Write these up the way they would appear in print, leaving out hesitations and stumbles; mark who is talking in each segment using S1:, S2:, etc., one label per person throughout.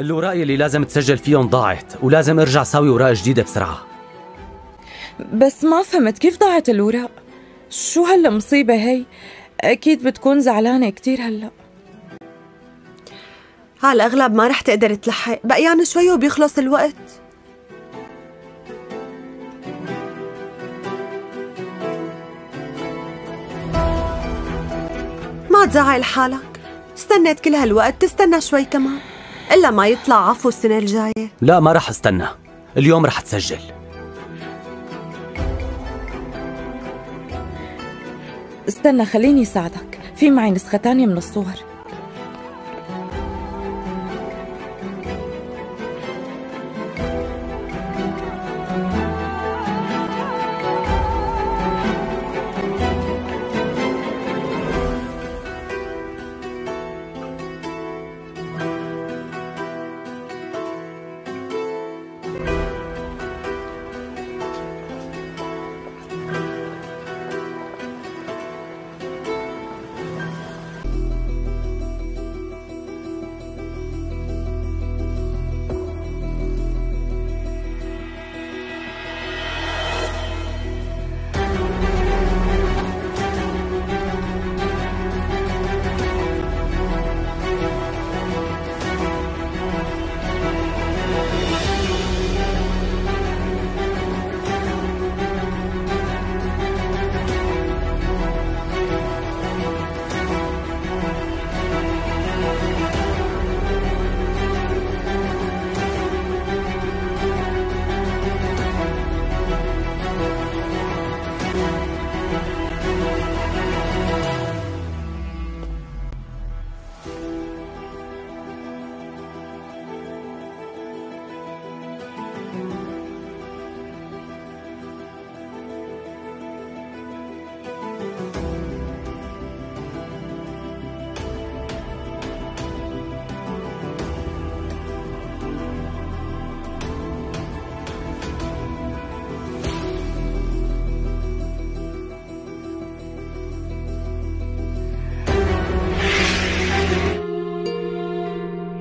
S1: الوراق اللي لازم تسجل فيهم ضاعت، ولازم ارجع ساوي وراق جديدة بسرعة.
S2: بس ما فهمت كيف ضاعت الوراق؟ شو هالمصيبة هي؟ أكيد بتكون زعلانة كتير هلأ.
S3: على الأغلب ما رح تقدر تلحق، بقيان شوي وبيخلص الوقت. ما تزعل حالك، استنيت كل هالوقت، تستنى شوي كمان إلا ما يطلع عفو السنة الجاية.
S1: لا ما رح استنى، اليوم رح تسجل.
S2: استنى خليني ساعدك، في معي نسخة تانية من الصور.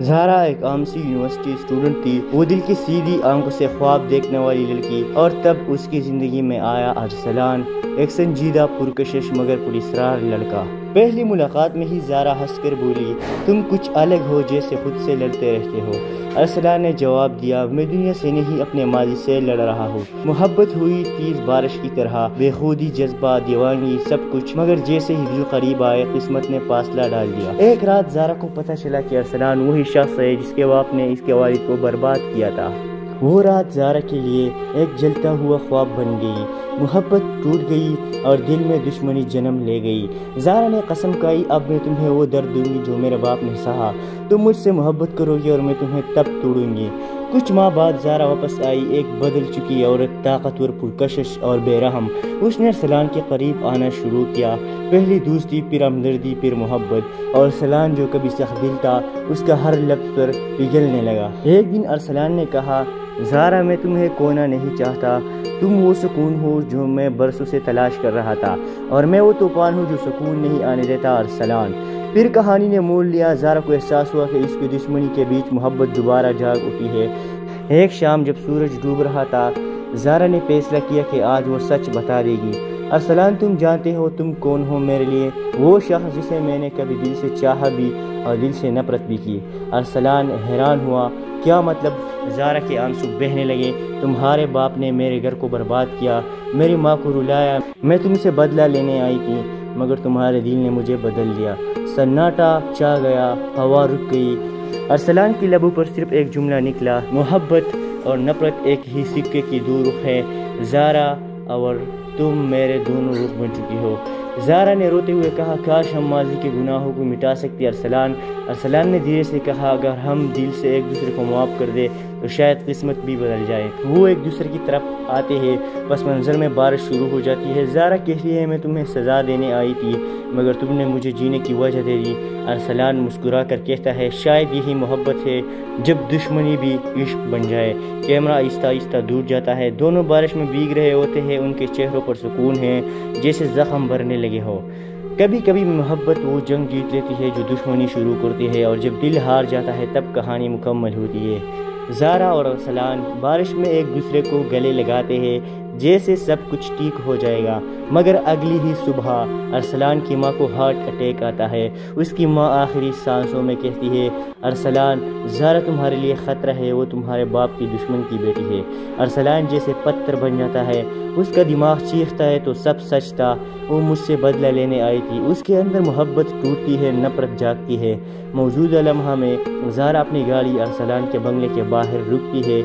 S4: زہرا ایک عام سی یونیورسٹی اسٹوڈنٹ تھی، وہ دل کی سیدھی آنکھوں سے خواب دیکھنے والی لڑکی، اور تب اس کی زندگی میں آیا ارسلان، ایک سنجیدہ پرکشش مگر پراسرار لڑکا۔ پہلی ملاقات میں ہی زہرا ہنس کر بولی، تم کچھ الگ ہو، جیسے خود سے لڑتے رہتے ہو۔ ارسلان نے جواب دیا، میں دنیا سے نہیں اپنے ماضی سے لڑ رہا ہوں۔ محبت ہوئی تیز بارش کی طرح، بے خودی، جذبہ، دیوانگی، سب کچھ، مگر جیسے ہی دل قریب آئے قسمت نے فاصلہ ڈال دیا۔ ایک رات زہرا کو پتہ چلا کہ ارسلان وہی شخص ہے جس کے باپ نے اس کے والد کو برباد کیا تھا۔ وہ رات زہرا کے لیے ایک جلتا ہوا خواب بن گئی، محبت ٹوٹ گئی اور دل میں دشمنی جنم لے گئی۔ زہرا نے قسم کھائی، اب میں تمہیں وہ درد دوں گی جو میرے باپ نے سہا، تم مجھ سے محبت کرو گی اور میں تمہیں تب توڑوں گی۔ کچھ ماہ بعد زہرا واپس آئی، ایک بدل چکی عورت، طاقتور، پرکشش اور بے رحم۔ اس نے ارسلان کے قریب آنا شروع کیا، پہلی دوستی، پھر ہمدردی، پھر محبت، اور ارسلان جو کبھی سخت دل تھا اس کا ہر لفظ پر پگھلنے لگا۔ ایک دن ارسلان نے کہا، زہرا میں تمہیں کھونا نہیں چاہتا، تم وہ سکون ہو جو میں برسوں سے تلاش کر رہا تھا، اور میں وہ طوفان ہوں جو سکون نہیں آنے دیتا ارسلان۔ پھر کہانی نے موڑ لیا، زہرا کو احساس ہوا کہ اس کی دشمنی کے بیچ محبت دوبارہ جاگ اٹھی ہے۔ ایک شام جب سورج ڈوب رہا تھا، زہرا نے فیصلہ کیا کہ آج وہ سچ بتا دے گی۔ ارسلان، تم جانتے ہو تم کون ہو میرے لیے، وہ شخص جسے میں نے کبھی دل سے چاہا بھی اور دل سے نفرت بھی کی۔ ارسلان حیران ہوا، کیا مطلب؟ زہرا کے آنسو بہنے لگے، تمہارے باپ نے میرے گھر کو برباد کیا، میری ماں کو رلایا، میں تم سے بدلہ لینے آئی تھی، مگر تمہارے دل نے مجھے بدل دیا۔ سناٹا چھا گیا، ہوا رک گئی۔ ارسلان کی لبوں پر صرف ایک جملہ نکلا، محبت اور نفرت ایک ہی سکے کی دو رخ ہے، زہرا اور تم میرے دونوں رخ بن چکی ہو۔ زہرا نے روتے ہوئے کہا، کاش ہم ماضی کے گناہوں کو مٹا سکتے ارسلان نے دھیرے سے کہا، اگر ہم دل سے ایک دوسرے کو معاف کر دے تو شاید قسمت بھی بدل جائے۔ وہ ایک دوسرے کی طرف آتے ہیں، پس منظر میں بارش شروع ہو جاتی ہے۔ زہرا کہتی ہے، میں تمہیں سزا دینے آئی تھی مگر تم نے مجھے جینے کی وجہ دے دی۔ ارسلان مسکرا کر کہتا ہے، شاید یہی محبت ہے، جب دشمنی بھی عشق بن جائے۔ کیمرہ آہستہ آہستہ دور جاتا ہے، دونوں بارش میں بھیگ رہے ہوتے ہیں، ان کے چہروں پر سکون ہے جیسے زخم بھرنے لگے ہو۔ کبھی کبھی محبت وہ جنگ جیت لیتی ہے جو دشمنی شروع کرتی ہے، اور جب دل ہار جاتا ہے تب کہانی مکمل ہوتی ہے۔ زارا اور ارسلان بارش میں ایک دوسرے کو گلے لگاتے ہیں جیسے سب کچھ ٹھیک ہو جائے گا، مگر اگلی ہی صبح ارسلان کی ماں کو ہارٹ اٹیک آتا ہے۔ اس کی ماں آخری سانسوں میں کہتی ہے، ارسلان، زارا تمہارے لیے خطرہ ہے، وہ تمہارے باپ کی دشمن کی بیٹی ہے۔ ارسلان جیسے پتھر بن جاتا ہے، اس کا دماغ چیختا ہے تو سب سچ تھا، وہ مجھ سے بدلہ لینے آئی تھی۔ اس کے اندر محبت ٹوٹتی ہے، نفرت جاگتی ہے۔ موجودہ لمحہ میں زارا اپنی گاڑی ارسلان کے بنگلے کے باہر رکتی ہے،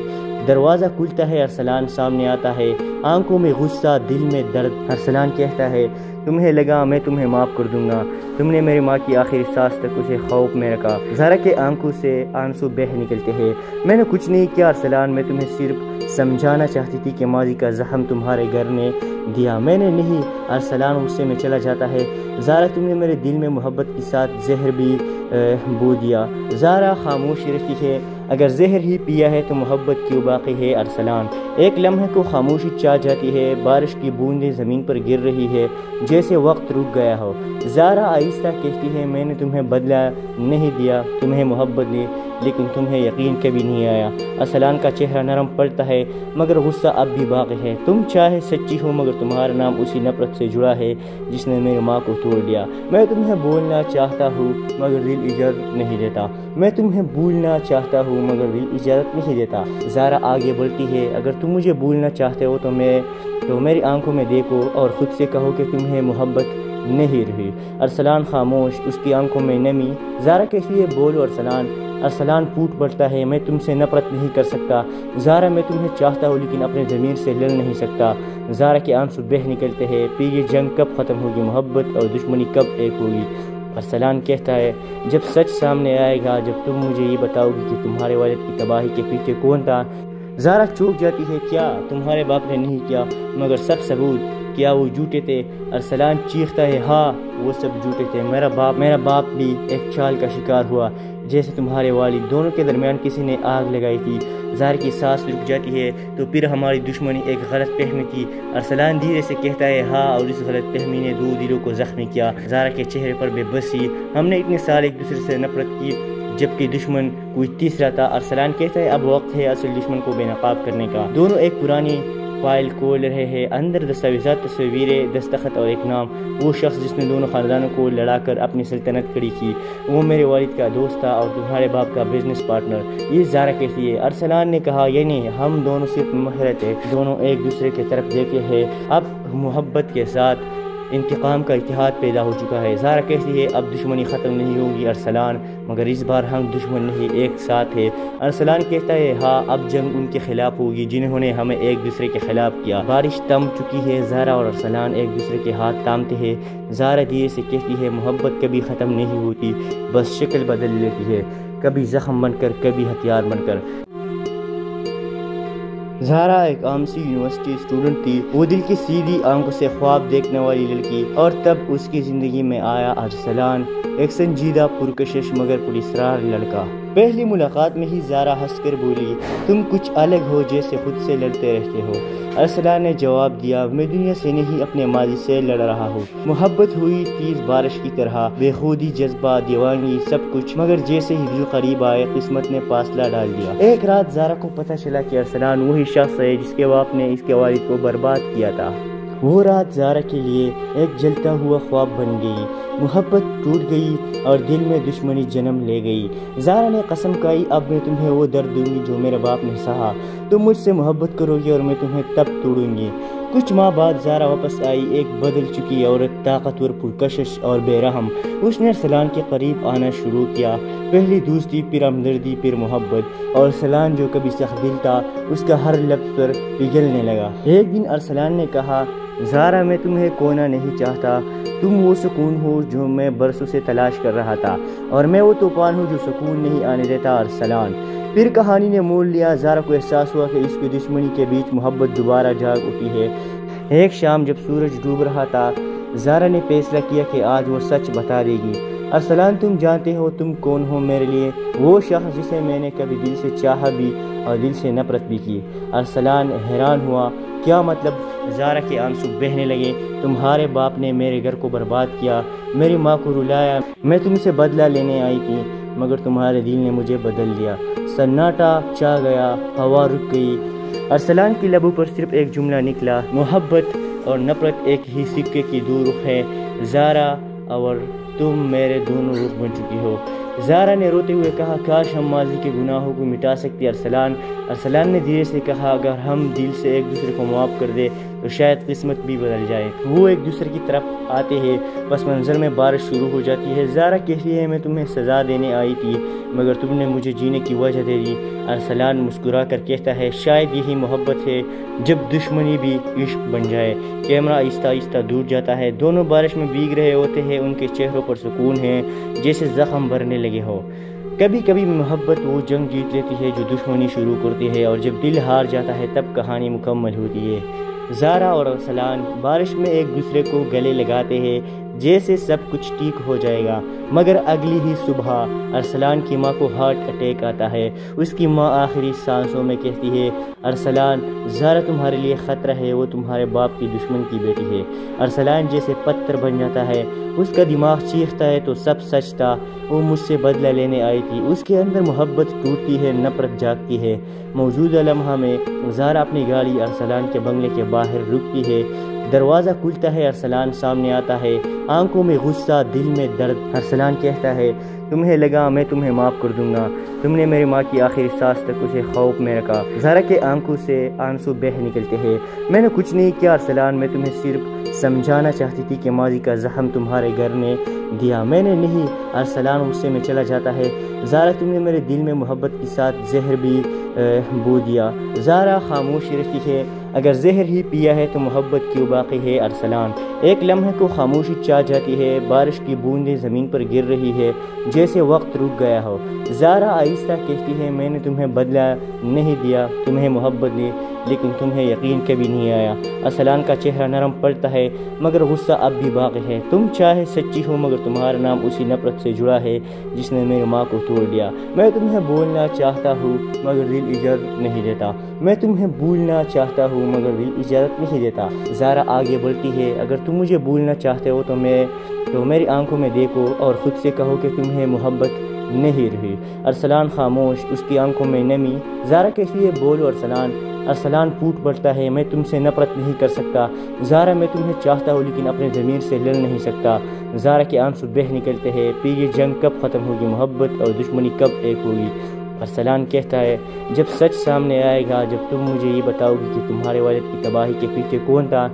S4: دروازہ کھلتا ہے، ارسلان سامنے آتا ہے، آنکھوں میں غصہ، دل میں درد۔ ارسلان کہتا ہے، تمہیں لگا میں تمہیں معاف کر دوں گا، تم نے میری ماں کی آخری سانس تک اسے خوف میں رکھا۔ زارا کے آنکھوں سے آنسو بہہ نکلتے ہیں۔ میں نے کچھ نہیں کیا ارسلان، میں تمہیں صرف سمجھانا چاہتی تھی کہ ماضی کا زخم تمہارے گھر نے دیا، میں نے نہیں۔ ارسلان غصے میں چلا جاتا ہے، زارا تم نے میرے دل میں محبت کے ساتھ زہر بھی بو دیا۔ زارا خاموش رہتی ہے، اگر زہر ہی پیا ہے تو محبت کیوں باقی ہے؟ ارسلان ایک لمحے کو خاموشی چھا جاتی ہے، بارش کی بوندیں زمین پر گر رہی ہے جیسے وقت رک گیا ہو۔ زارا آہستہ کہتی ہے، میں نے تمہیں بدلہ نہیں دیا، تمہیں محبت دی، لیکن تمہیں یقین کبھی نہیں آیا۔ ارسلان کا چہرہ نرم پڑتا ہے، مگر غصہ اب بھی باقی ہے۔ تم چاہے سچی ہو، مگر تمہارا نام اسی نفرت سے جڑا ہے جس نے میری ماں کو توڑ دیا۔ میں تمہیں بولنا چاہتا ہوں مگر دل اجازت نہیں دیتا، میں تمہیں بھولنا چاہتا ہوں مگر دل اجازت نہیں دیتا۔ زارا آگے بڑھتی ہے، اگر تم مجھے بھولنا چاہتے ہو تو میری آنکھوں میں دیکھو اور خود سے کہو کہ تمہیں محبت نہیں رہی۔ ارسلان خاموش، اس کی آنکھوں میں نمی۔ زارا کہتی ہے، بولو ارسلان۔ ارسلان پھوٹ پڑتا ہے، میں تم سے نفرت نہیں کر سکتا زارا، میں تمہیں چاہتا ہوں لیکن اپنے ضمیر سے لڑ نہیں سکتا۔ زارا کے آنسو بہہ نکلتے ہیں، پھر یہ جنگ کب ختم ہوگی، محبت اور دشمنی کب ایک ہوگی؟ ارسلان کہتا ہے، جب سچ سامنے آئے گا، جب تم مجھے یہ بتاؤ گی کہ تمہارے والد کی تباہی کے پیچھے کون تھا۔ زارا چوک جاتی ہے، کیا تمہارے باپ نے نہیں کیا؟ مگر سب ثبوت، کیا وہ جھوٹے تھے؟ ارسلان چیختا ہے، ہاں وہ سب جھوٹے تھے، میرا باپ بھی ایک چال کا شکار ہوا جیسے تمہارے والد، دونوں کے درمیان کسی نے آگ لگائی تھی۔ زارا کی سانس رک جاتی ہے، تو پھر ہماری دشمنی ایک غلط فہمی تھی؟ ارسلان دھیرے سے کہتا ہے، ہاں، اور اس غلط فہمی نے دو دلوں کو زخمی کیا۔ زارا کے چہرے پر بے بسی، ہم نے اتنے سال ایک دوسرے سے نفرت کی جبکہ دشمن کوئی تیسرا تھا۔ ارسلان کہتا ہے، اب وقت ہے اصل دشمن کو بے نقاب کرنے کا۔ دونوں ایک پرانی فائل کھول رہے ہیں، اندر دستاویزات، تصویریں، دستخط اور ایک نام۔ وہ شخص جس نے دونوں خاندانوں کو لڑا کر اپنی سلطنت کھڑی کی، وہ میرے والد کا دوست تھا اور تمہارے باپ کا بزنس پارٹنر۔ یہ زارا کہتی ہے۔ ارسلان نے کہا، یعنی ہم دونوں صرف محرت ہیں، دونوں ایک دوسرے کی طرف دیکھے ہیں، اب محبت کے ساتھ انتقام کا اتحاد پیدا ہو چکا ہے۔ زارا کہتی ہے، اب دشمنی ختم نہیں ہوگی ارسلان، مگر اس بار ہم دشمن نہیں، ایک ساتھ ہے۔ ارسلان کہتا ہے، ہاں، اب جنگ ان کے خلاف ہوگی جنہوں نے ہمیں ایک دوسرے کے خلاف کیا۔ بارش تم چکی ہے، زارا اور ارسلان ایک دوسرے کے ہاتھ تھامتے ہیں۔ زارا دھیرے سے کہتی ہے، محبت کبھی ختم نہیں ہوتی، بس شکل بدل لیتی ہے، کبھی زخم بن کر، کبھی ہتھیار بن کر۔ زارا ایک عام سی یونیورسٹی اسٹوڈنٹ تھی، وہ دل کی سیدھی آنکھوں سے خواب دیکھنے والی لڑکی، اور تب اس کی زندگی میں آیا ارسلان، ایک سنجیدہ، پرکشش مگر پراسرار لڑکا۔ پہلی ملاقات میں ہی زارا ہنس کر بولی، تم کچھ الگ ہو، جیسے خود سے لڑتے رہتے ہو۔ ارسلان نے جواب دیا، میں دنیا سے نہیں، اپنے ماضی سے لڑ رہا ہوں۔ محبت ہوئی تیز بارش کی طرح، بے خودی، جذبہ، دیوانگی، سب کچھ، مگر جیسے ہی دل قریب آئے، قسمت نے فاصلہ ڈال دیا۔ ایک رات زارا کو پتہ چلا کہ ارسلان وہی شخص ہے جس کے باپ نے اس کے والد کو برباد کیا تھا۔ وہ رات زارا کے لیے ایک جلتا ہوا خواب بن گئی، محبت ٹوٹ گئی اور دل میں دشمنی جنم لے گئی۔ زارا نے قسم کھائی، اب میں تمہیں وہ درد دوں گی جو میرے باپ نے سہا، تم مجھ سے محبت کرو گی اور میں تمہیں تب توڑوں گی۔ کچھ ماہ بعد زارا واپس آئی، ایک بدل چکی عورت، طاقتور، پرکشش اور بے رحم۔ اس نے ارسلان کے قریب آنا شروع کیا، پہلی دوستی، پھر ہمدردی، پھر محبت، اور ارسلان جو کبھی سخت دل تھا، اس کا ہر لفظ پر پگھلنے لگا۔ ایک دن ارسلان نے کہا، زارا، میں تمہیں کھونا نہیں چاہتا، تم وہ سکون ہو جو میں برسوں سے تلاش کر رہا تھا، اور میں وہ طوفان ہوں جو سکون نہیں آنے دیتا۔ ارسلان پھر کہانی نے موڑ لیا، زارا کو احساس ہوا کہ اس کی دشمنی کے بیچ محبت دوبارہ جاگ اٹھی ہے۔ ایک شام جب سورج ڈوب رہا تھا، زارا نے فیصلہ کیا کہ آج وہ سچ بتا دے گی۔ ارسلان، تم جانتے ہو تم کون ہو میرے لیے، وہ شخص جسے میں نے کبھی دل سے چاہا بھی اور دل سے نفرت بھی کی۔ ارسلان حیران ہوا، کیا مطلب؟ زارا کے آنسو بہنے لگے۔ تمہارے باپ نے میرے گھر کو برباد کیا، میری ماں کو رلایا، میں تم سے بدلہ لینے آئی تھی مگر تمہارے دل نے مجھے بدل دیا۔ سناٹا چھا گیا، ہوا رک گئی۔ ارسلان کی لبوں پر صرف ایک جملہ نکلا، محبت اور نفرت ایک ہی سکے کی دو رخ ہے زارا، اور تم میرے دونوں رخ بن چکی ہو۔ زارا نے روتے ہوئے کہا، کاش ہم ماضی کے گناہوں کو مٹا سکتے ارسلان نے دھیرے سے کہا، اگر ہم دل سے ایک دوسرے کو معاف کر دے تو شاید قسمت بھی بدل جائے۔ وہ ایک دوسرے کی طرف آتے ہیں، پس منظر میں بارش شروع ہو جاتی ہے۔ زارا کہتی ہے، میں تمہیں سزا دینے آئی تھی مگر تم نے مجھے جینے کی وجہ دے دی۔ ارسلان مسکرا کر کہتا ہے، شاید یہی محبت ہے، جب دشمنی بھی عشق بن جائے۔ کیمرہ آہستہ آہستہ دور جاتا ہے، دونوں بارش میں بھیگ رہے ہوتے ہیں، ان کے چہروں پر سکون ہے جیسے زخم بھرنے لگے ہو۔ کبھی کبھی محبت وہ جنگ جیت لیتی ہے جو دشمنی شروع کرتی ہے، اور جب دل ہار جاتا ہے تب کہانی مکمل ہوتی ہے۔ زارا اور ارسلان بارش میں ایک دوسرے کو گلے لگاتے ہیں جیسے سب کچھ ٹھیک ہو جائے گا، مگر اگلی ہی صبح ارسلان کی ماں کو ہارٹ اٹیک آتا ہے۔ اس کی ماں آخری سانسوں میں کہتی ہے، ارسلان، زارا تمہارے لیے خطرہ ہے، وہ تمہارے باپ کی دشمن کی بیٹی ہے۔ ارسلان جیسے پتھر بن جاتا ہے، اس کا دماغ چیختا ہے تو سب سچ تھا، وہ مجھ سے بدلہ لینے آئی تھی۔ اس کے اندر محبت ٹوٹتی ہے، نفرت جاگتی ہے۔ موجودہ لمحہ میں زارا اپنی گاڑی ارسلان کے بنگلے کے باہر رکتی ہے، دروازہ کھلتا ہے، ارسلان سامنے آتا ہے، آنکھوں میں غصہ، دل میں درد۔ ارسلان کہتا ہے، تمہیں لگا میں تمہیں معاف کر دوں گا، تم نے میری ماں کی آخری سانس تک اسے خوف میں رکھا۔ زارا کے آنکھوں سے آنسو بہہ نکلتے ہیں، میں نے کچھ نہیں کیا ارسلان، میں تمہیں صرف سمجھانا چاہتی تھی کہ ماضی کا زخم تمہارے گھر نے دیا، میں نے نہیں۔ ارسلان غصے میں چلا جاتا ہے، زارا تم نے میرے دل میں محبت کے ساتھ زہر بھی بو دیا۔ زارا خاموش رہتی ہے، اگر زہر ہی پیا ہے تو محبت کیوں باقی ہے؟ ارسلان ایک لمحے کو خاموشی چھا جاتی ہے، بارش کی بوندیں زمین پر گر رہی ہے جیسے وقت رک گیا ہو۔ زارا آہستہ کہتی ہے، میں نے تمہیں بدلہ نہیں دیا، تمہیں محبت دی، لیکن تمہیں یقین کبھی نہیں آیا۔ ارسلان کا چہرہ نرم پڑتا ہے مگر غصہ اب بھی باقی ہے۔ تم چاہے سچی ہو مگر تمہارا نام اسی نفرت سے جڑا ہے جس نے میری ماں کو توڑ دیا۔ میں تمہیں بولنا چاہتا ہوں مگر دل اجازت نہیں دیتا، میں تمہیں بھولنا چاہتا ہوں مگر دل اجازت نہیں دیتا۔ زارا آگے بڑھتی ہے، اگر تم مجھے بھولنا چاہتے ہو تو میری آنکھوں میں دیکھو اور خود سے کہو کہ تمہیں محبت نہیں رہی۔ ارسلان خاموش، اس کی آنکھوں میں نمی۔ زارا کہتی ہے، بولو ارسلان۔ ارسلان پھوٹ پڑتا ہے، میں تم سے نفرت نہیں کر سکتا زارا، میں تمہیں چاہتا ہوں لیکن اپنے ضمیر سے لڑ نہیں سکتا۔ زارا کے آنسو بہہ نکلتے ہیں، پھر یہ جنگ کب ختم ہوگی، محبت اور دشمنی کب ایک ہوگی؟ ارسلان کہتا ہے، جب سچ سامنے آئے گا، جب تم مجھے یہ بتاؤ گی کہ تمہارے والد کی تباہی کے پیچھے کون تھا۔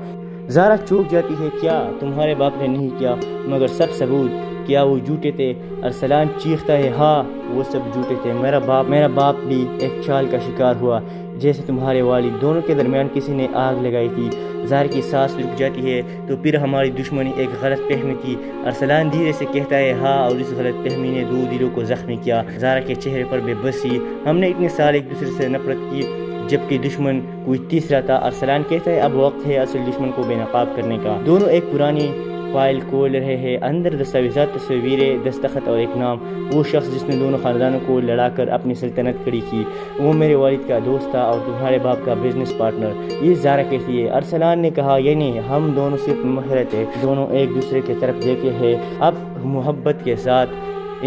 S4: زارا چوک جاتی ہے، کیا تمہارے باپ نے نہیں کیا؟ مگر سب ثبوت، کیا وہ جھوٹے تھے؟ ارسلان چیختا ہے، ہاں وہ سب جھوٹے تھے، میرا باپ بھی ایک چال کا شکار ہوا جیسے تمہارے والد، دونوں کے درمیان کسی نے آگ لگائی تھی۔ زارا کی سانس رک جاتی ہے، تو پھر ہماری دشمنی ایک غلط فہمی تھی۔ ارسلان دھیرے سے کہتا ہے، ہاں، اور اس غلط فہمی نے دو دلوں کو زخمی کیا۔ زارا کے چہرے پر بے بسی، ہم نے اتنے سال ایک دوسرے سے نفرت کی جبکہ دشمن کوئی تیسرا تھا۔ ارسلان کہتا ہے، اب وقت ہے اصل دشمن کو بے نقاب کرنے کا۔ دونوں ایک پرانی فائل کھول رہے ہیں، اندر دستاویزات، تصویریں، دستخط اور ایک نام، وہ شخص جس نے دونوں خاندانوں کو لڑا کر اپنی سلطنت کھڑی کی، وہ میرے والد کا دوست تھا اور تمہارے باپ کا بزنس پارٹنر۔ یہ زارا کہتی ہے۔ ارسلان نے کہا، یعنی ہم دونوں صرف مہرے تھے، دونوں ایک دوسرے کی طرف دیکھے ہیں، اب محبت کے ساتھ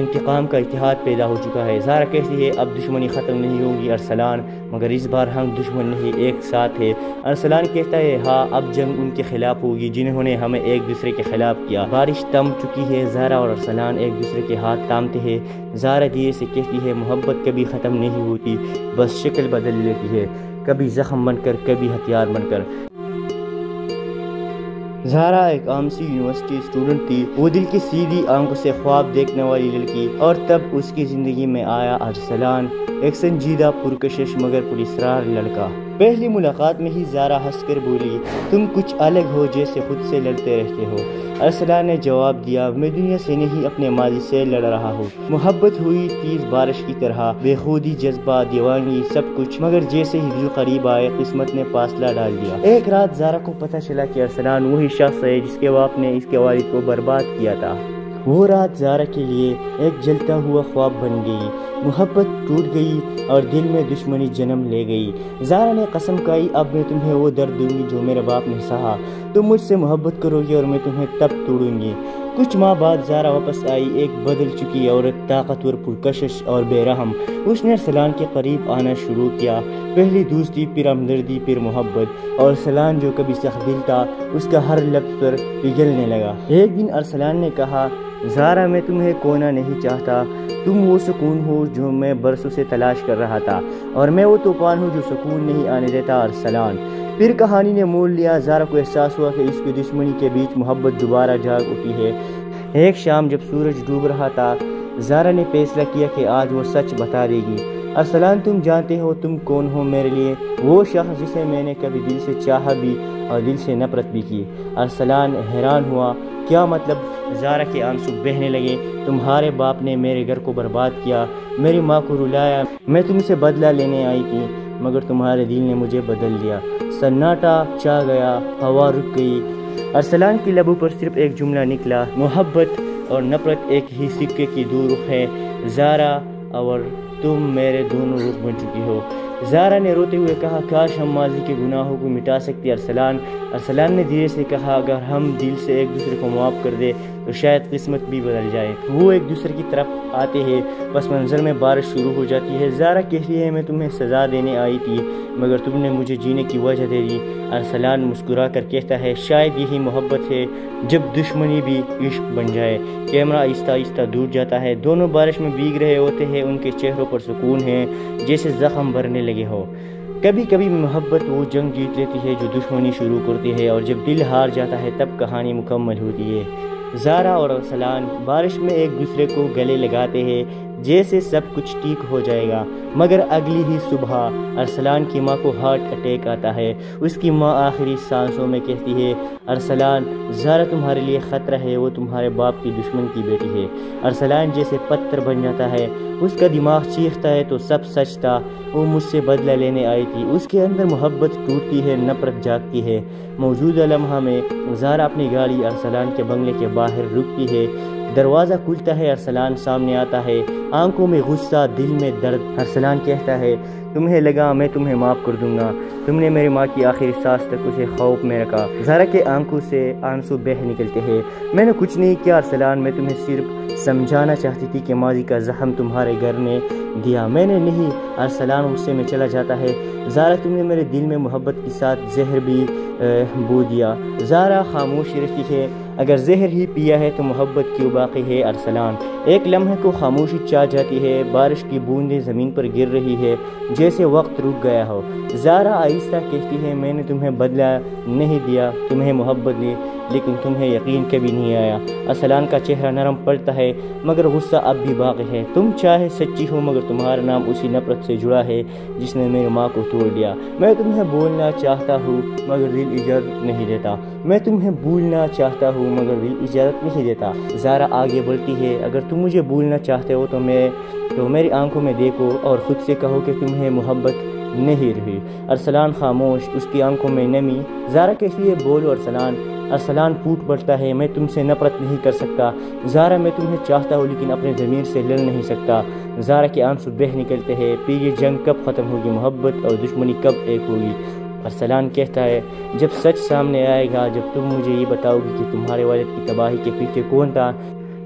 S4: انتقام کا اتحاد پیدا ہو چکا ہے۔ زارا کہتی ہے، اب دشمنی ختم نہیں ہوگی ارسلان، مگر اس بار ہم دشمن نہیں، ایک ساتھ ہے۔ ارسلان کہتا ہے، ہاں، اب جنگ ان کے خلاف ہوگی جنہوں نے ہمیں ایک دوسرے کے خلاف کیا۔ بارش تھم چکی ہے، زارا اور ارسلان ایک دوسرے کے ہاتھ تھامتے ہیں۔ زارا دھیرے سے کہتی ہے، محبت کبھی ختم نہیں ہوتی، بس شکل بدل لیتی ہے، کبھی زخم بن کر، کبھی ہتھیار بن کر۔ زارا ایک عام سی یونیورسٹی اسٹوڈنٹ تھی، وہ دل کی سیدھی آنکھوں سے خواب دیکھنے والی لڑکی، اور تب اس کی زندگی میں آیا ارسلان، ایک سنجیدہ، پرکشش مگر پراسرار لڑکا۔ پہلی ملاقات میں ہی زارا ہنس کر بولی، تم کچھ الگ ہو، جیسے خود سے لڑتے رہتے ہو۔ ارسلان نے جواب دیا، میں دنیا سے نہیں، اپنے ماضی سے لڑ رہا ہوں۔ محبت ہوئی تیز بارش کی طرح، بے خودی، جذبہ، دیوانگی، سب کچھ، مگر جیسے ہی دل قریب آئے قسمت نے فاصلہ ڈال دیا۔ ایک رات زارا کو پتہ چلا کہ ارسلان وہی شخص ہے جس کے باپ نے اس کے والد کو برباد کیا تھا۔ وہ رات زارا کے لیے ایک جلتا ہوا خواب بن گئی، محبت ٹوٹ گئی اور دل میں دشمنی جنم لے گئی۔ زارا نے قسم کھائی، اب میں تمہیں وہ درد دوں گی جو میرے باپ نے سہا، تم مجھ سے محبت کرو گے اور میں تمہیں تب توڑوں گی۔ کچھ ماہ بعد زارا واپس آئی، ایک بدل چکی عورت، طاقتور، پرکشش اور بے رحم۔ اس نے ارسلان کے قریب آنا شروع کیا، پہلی دوستی، پھر ہمدردی، پھر محبت، اور ارسلان جو کبھی سخت دل تھا اس کا ہر لفظ پر پگھلنے لگا۔ ایک دن ارسلان نے کہا، زارا میں تمہیں کھونا نہیں چاہتا، تم وہ سکون ہو جو میں برسوں سے تلاش کر رہا تھا، اور میں وہ طوفان ہوں جو سکون نہیں آنے دیتا ارسلان۔ پھر کہانی نے موڑ لیا، زارا کو احساس ہوا کہ اس کی دشمنی کے بیچ محبت دوبارہ جاگ اٹھی ہے۔ ایک شام جب سورج ڈوب رہا تھا، زارا نے فیصلہ کیا کہ آج وہ سچ بتا دے گی۔ ارسلان، تم جانتے ہو تم کون ہو میرے لیے، وہ شخص جسے میں نے کبھی دل سے چاہا بھی اور دل سے نفرت بھی کی۔ ارسلان حیران ہوا، کیا مطلب؟ زارا کے آنسو بہنے لگے۔ تمہارے باپ نے میرے گھر کو برباد کیا، میری ماں کو رلایا، میں تم سے بدلہ لینے آئی تھی، مگر تمہارے دل نے مجھے بدل دیا۔ سناٹا چھا گیا، ہوا رک گئی۔ ارسلان کی لبوں پر صرف ایک جملہ نکلا، محبت اور نفرت ایک ہی سکے کی دو رخ ہے، زارا اور تم میرے دونوں رخ بن چکی ہو۔ زارا نے روتے ہوئے کہا، کاش ہم ماضی کے گناہوں کو مٹا سکتے ارسلان نے دھیرے سے کہا، اگر ہم دل سے ایک دوسرے کو معاف کر دے تو شاید قسمت بھی بدل جائے۔ وہ ایک دوسرے کی طرف آتے ہیں، پس منظر میں بارش شروع ہو جاتی ہے۔ زارا کہتی ہے، میں تمہیں سزا دینے آئی تھی مگر تم نے مجھے جینے کی وجہ دے دی۔ ارسلان مسکرا کر کہتا ہے، شاید یہی محبت ہے، جب دشمنی بھی عشق بن جائے۔ کیمرہ آہستہ آہستہ دور جاتا ہے، دونوں بارش میں بھیگ رہے ہوتے ہیں، ان کے چہروں پر سکون ہے جیسے زخم بھرنے لگے ہو۔ کبھی کبھی محبت وہ جنگ جیت لیتی ہے جو دشمنی شروع کرتی ہے، اور جب دل ہار جاتا ہے تب کہانی مکمل ہوتی ہے۔ زارا اور ارسلان بارش میں ایک دوسرے کو گلے لگاتے ہیں جیسے سب کچھ ٹھیک ہو جائے گا، مگر اگلی ہی صبح ارسلان کی ماں کو ہارٹ اٹیک آتا ہے۔ اس کی ماں آخری سانسوں میں کہتی ہے، ارسلان، زارا تمہارے لیے خطرہ ہے، وہ تمہارے باپ کی دشمن کی بیٹی ہے۔ ارسلان جیسے پتھر بن جاتا ہے، اس کا دماغ چیختا ہے تو سب سچ تھا، وہ مجھ سے بدلہ لینے آئی تھی۔ اس کے اندر محبت ٹوٹتی ہے، نفرت جاگتی ہے۔ موجودہ لمحہ میں زارا اپنی گاڑی ارسلان کے بنگلے کے باہر رکتی ہے، دروازہ کھلتا ہے، ارسلان سامنے آتا ہے، آنکھوں میں غصہ، دل میں درد۔ ارسلان کہتا ہے، تمہیں لگا میں تمہیں معاف کر دوں گا، تم نے میری ماں کی آخری سانس تک اسے خوف میں رکھا۔ زارا کے آنکھوں سے آنسو بہہ نکلتے ہیں، میں نے کچھ نہیں کیا ارسلان، میں تمہیں صرف سمجھانا چاہتی تھی کہ ماضی کا زخم تمہارے گھر نے دیا، میں نے نہیں۔ ارسلان غصے میں چلا جاتا ہے، زارا تم نے میرے دل میں محبت کے ساتھ زہر بھی بو دیا۔ زارا خاموش رہتی ہے، اگر زہر ہی پیا ہے تو محبت کیوں باقی ہے؟ ارسلان۔ ایک لمحے کو خاموشی چھا جاتی ہے، بارش کی بوندیں زمین پر گر رہی ہے جیسے وقت رک گیا ہو۔ زارا آہستہ کہتی ہے، میں نے تمہیں بدلہ نہیں دیا، تمہیں محبت دی، لیکن تمہیں یقین کبھی نہیں آیا۔ ارسلان کا چہرہ نرم پڑتا ہے، مگر غصہ اب بھی باقی ہے۔ تم چاہے سچی ہو مگر تمہارا نام اسی نفرت سے جڑا ہے جس نے میری ماں کو توڑ دیا۔ میں تمہیں بولنا چاہتا ہوں مگر دل اجازت نہیں دیتا، میں تمہیں بھولنا چاہتا ہوں مگر دل اجازت نہیں دیتا۔ زارا آگے بڑھتی ہے، اگر تم مجھے بھولنا چاہتے ہو تو میری آنکھوں میں دیکھو اور خود سے کہو کہ تمہیں محبت نہیں رہی۔ ارسلان خاموش، اس کی آنکھوں میں نمی۔ زارا کہتی ہے، بولو ارسلان۔ ارسلان پھوٹ پڑتا ہے، میں تم سے نفرت نہیں کر سکتا زارا، میں تمہیں چاہتا ہوں لیکن اپنے ضمیر سے لڑ نہیں سکتا۔ زارا کے آنسو بہہ نکلتے ہیں، پھر یہ جنگ کب ختم ہوگی، محبت اور دشمنی کب ایک ہوگی؟ ارسلان کہتا ہے، جب سچ سامنے آئے گا، جب تم مجھے یہ بتاؤ گی کہ تمہارے والد کی تباہی کے پیچھے کون تھا۔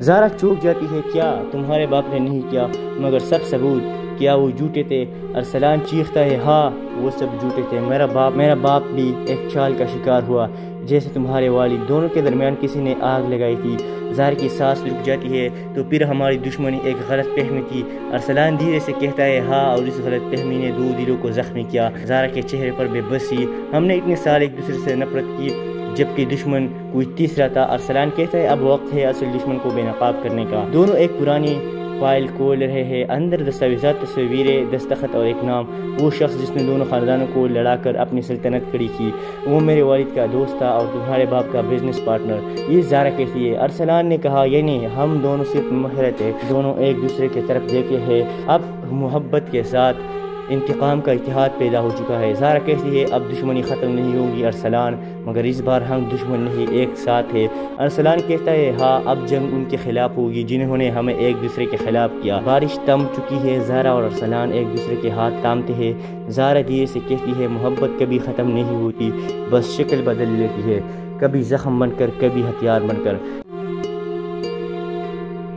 S4: زارا چوک جاتی ہے، کیا تمہارے باپ نے نہیں کیا؟ مگر سب ثبوت، کیا وہ جھوٹے تھے؟ ارسلان چیختا ہے، ہاں وہ سب جھوٹے تھے، میرا باپ بھی ایک چال کا شکار ہوا جیسے تمہارے والد، دونوں کے درمیان کسی نے آگ لگائی تھی۔ زارا کی سانس رک جاتی ہے، تو پھر ہماری دشمنی ایک غلط فہمی تھی۔ ارسلان دھیرے سے کہتا ہے، ہاں، اور اس غلط فہمی نے دو دلوں کو زخمی کیا۔ زارا کے چہرے پر بے بسی، ہم نے اتنے سال ایک دوسرے سے نفرت کی جبکہ دشمن کوئی تیسرا تھا۔ ارسلان کہتا ہے، اب وقت ہے اصل دشمن کو بے نقاب کرنے کا۔ دونوں ایک پرانی فائل کھول رہے ہیں، اندر دستاویزات، تصویریں، دستخط اور ایک نام، وہ شخص جس نے دونوں خاندانوں کو لڑا کر اپنی سلطنت کھڑی کی، وہ میرے والد کا دوست تھا اور تمہارے باپ کا بزنس پارٹنر۔ یہ زارا کہتی ہے۔ ارسلان نے کہا، یعنی ہم دونوں صرف محرت ہیں، دونوں ایک دوسرے کی طرف دیکھے ہیں، اب محبت کے ساتھ انتقام کا اتحاد پیدا ہو چکا ہے۔ زارا کہتی ہے اب دشمنی ختم نہیں ہوگی ارسلان، مگر اس بار ہم دشمن نہیں ایک ساتھ ہے۔ ارسلان کہتا ہے ہاں اب جنگ ان کے خلاف ہوگی جنہوں نے ہمیں ایک دوسرے کے خلاف کیا۔ بارش تم چکی ہے، زارا اور ارسلان ایک دوسرے کے ہاتھ تامتے ہیں۔ زارا دھیرے سے کہتی ہے محبت کبھی ختم نہیں ہوتی، بس شکل بدل لیتی ہے، کبھی زخم بن کر کبھی ہتھیار بن کر۔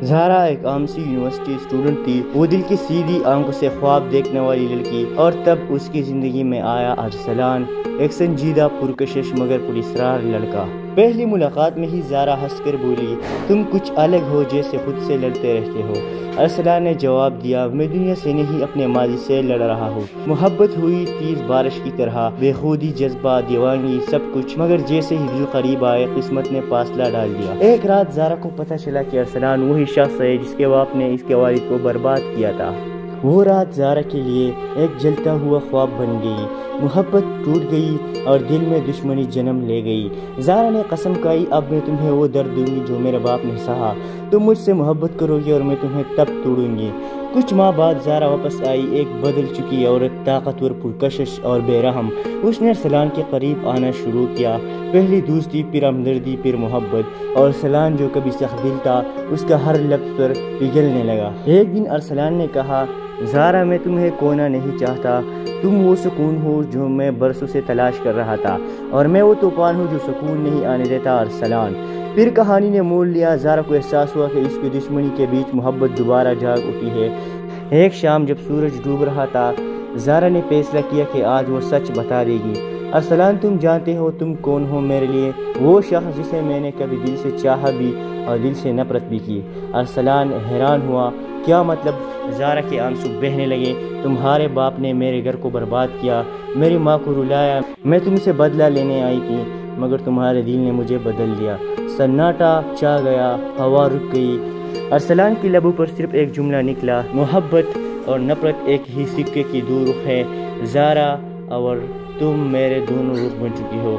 S4: زارا ایک عام سی یونیورسٹی اسٹوڈنٹ تھی، وہ دل کی سیدھی آنکھوں سے خواب دیکھنے والی لڑکی، اور تب اس کی زندگی میں آیا ارسلان، ایک سنجیدہ پرکشش مگر پراسرار لڑکا۔ پہلی ملاقات میں ہی زارا ہنس کر بولی تم کچھ الگ ہو، جیسے خود سے لڑتے رہتے ہو۔ ارسلان نے جواب دیا میں دنیا سے نہیں اپنے ماضی سے لڑ رہا ہوں۔ محبت ہوئی تیز بارش کی طرح، بے خودی، جذبہ، دیوانگی، سب کچھ، مگر جیسے ہی دل قریب آئے قسمت نے فاصلہ ڈال دیا۔ ایک رات زارا کو پتہ چلا کہ ارسلان وہی شخص ہے جس کے باپ نے اس کے والد کو برباد کیا تھا۔ وہ رات زارا کے لیے ایک جلتا ہوا خواب بن گئی، محبت ٹوٹ گئی اور دل میں دشمنی جنم لے گئی۔ زارا نے قسم کھائی اب میں تمہیں وہ درد دوں گی جو میرے باپ نے سہا، تم مجھ سے محبت کرو گے اور میں تمہیں تب توڑوں گی۔ کچھ ماہ بعد زارا واپس آئی، ایک بدل چکی عورت، طاقتور، پرکشش اور بے رحم۔ اس نے ارسلان کے قریب آنا شروع کیا، پہلی دوستی، پھر ہمدردی، پھر محبت، اور ارسلان جو کبھی سخت دل تھا اس کا ہر لفظ پر پگھلنے لگا۔ ایک دن ارسلان نے کہا زارا میں تمہیں کھونا نہیں چاہتا، تم وہ سکون ہو جو میں برسوں سے تلاش کر رہا تھا، اور میں وہ طوفان ہوں جو سکون نہیں آنے دیتا ارسلان۔ پھر کہانی نے موڑ لیا، زارا کو احساس ہوا کہ اس کی دشمنی کے بیچ محبت دوبارہ جاگ اٹھی ہے۔ ایک شام جب سورج ڈوب رہا تھا، زارا نے فیصلہ کیا کہ آج وہ سچ بتا دے گی۔ ارسلان تم جانتے ہو تم کون ہو میرے لیے، وہ شخص جسے میں نے کبھی دل سے چاہا بھی اور دل سے نفرت بھی کی۔ ارسلان حیران ہوا، کیا مطلب؟ زارا کے آنسو بہنے لگے۔ تمہارے باپ نے میرے گھر کو برباد کیا، میری ماں کو رلایا، میں تم سے بدلہ لینے آئی تھی، مگر تمہارے دل نے مجھے بدل دیا۔ سناٹا چھا گیا، ہوا رک گئی۔ ارسلان کی لبوں پر صرف ایک جملہ نکلا، محبت اور نفرت ایک ہی سکے کی دو رخ ہے، زارا اور تم میرے دونوں رخ بن چکی ہو۔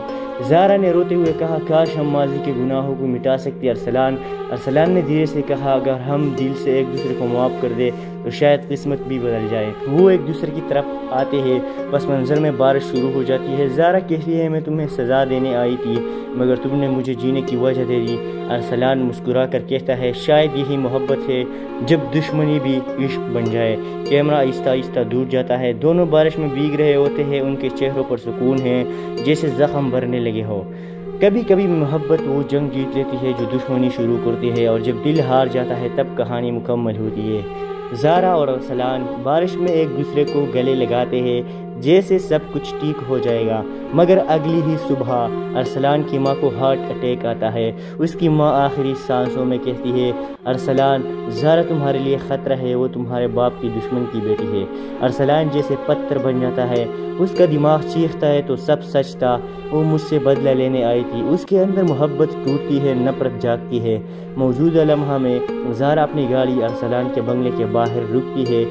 S4: زارا نے روتے ہوئے کہا کاش ہم ماضی کے گناہوں کو مٹا سکتے ارسلان نے دھیرے سے کہا اگر ہم دل سے ایک دوسرے کو معاف کر دے تو شاید قسمت بھی بدل جائے۔ وہ ایک دوسرے کی طرف آتے ہیں، پس منظر میں بارش شروع ہو جاتی ہے۔ زارا کہتی ہے میں تمہیں سزا دینے آئی تھی مگر تم نے مجھے جینے کی وجہ دے دی۔ ارسلان مسکرا کر کہتا ہے شاید یہی محبت ہے، جب دشمنی بھی عشق بن جائے۔ کیمرہ آہستہ آہستہ دور جاتا ہے، دونوں بارش میں بھیگ رہے ہوتے ہیں، ان کے چہروں پر سکون ہے جیسے زخم بھرنے لگے ہو۔ کبھی کبھی محبت وہ جنگ جیت لیتی ہے جو دشمنی شروع کرتی ہے، اور جب دل ہار جاتا ہے تب کہانی مکمل ہوتی ہے۔ زارا اور ارسلان بارش میں ایک دوسرے کو گلے لگاتے ہیں جیسے سب کچھ ٹھیک ہو جائے گا، مگر اگلی ہی صبح ارسلان کی ماں کو ہارٹ اٹیک آتا ہے۔ اس کی ماں آخری سانسوں میں کہتی ہے ارسلان زارا تمہارے لیے خطرہ ہے، وہ تمہارے باپ کی دشمن کی بیٹی ہے۔ ارسلان جیسے پتھر بن جاتا ہے، اس کا دماغ چیختا ہے تو سب سچ تھا، وہ مجھ سے بدلہ لینے آئی تھی۔ اس کے اندر محبت ٹوٹتی ہے، نفرت جاگتی ہے۔ موجودہ لمحہ میں زارا اپنی گاڑی ارسلان کے بنگلے کے باہر رکتی ہے،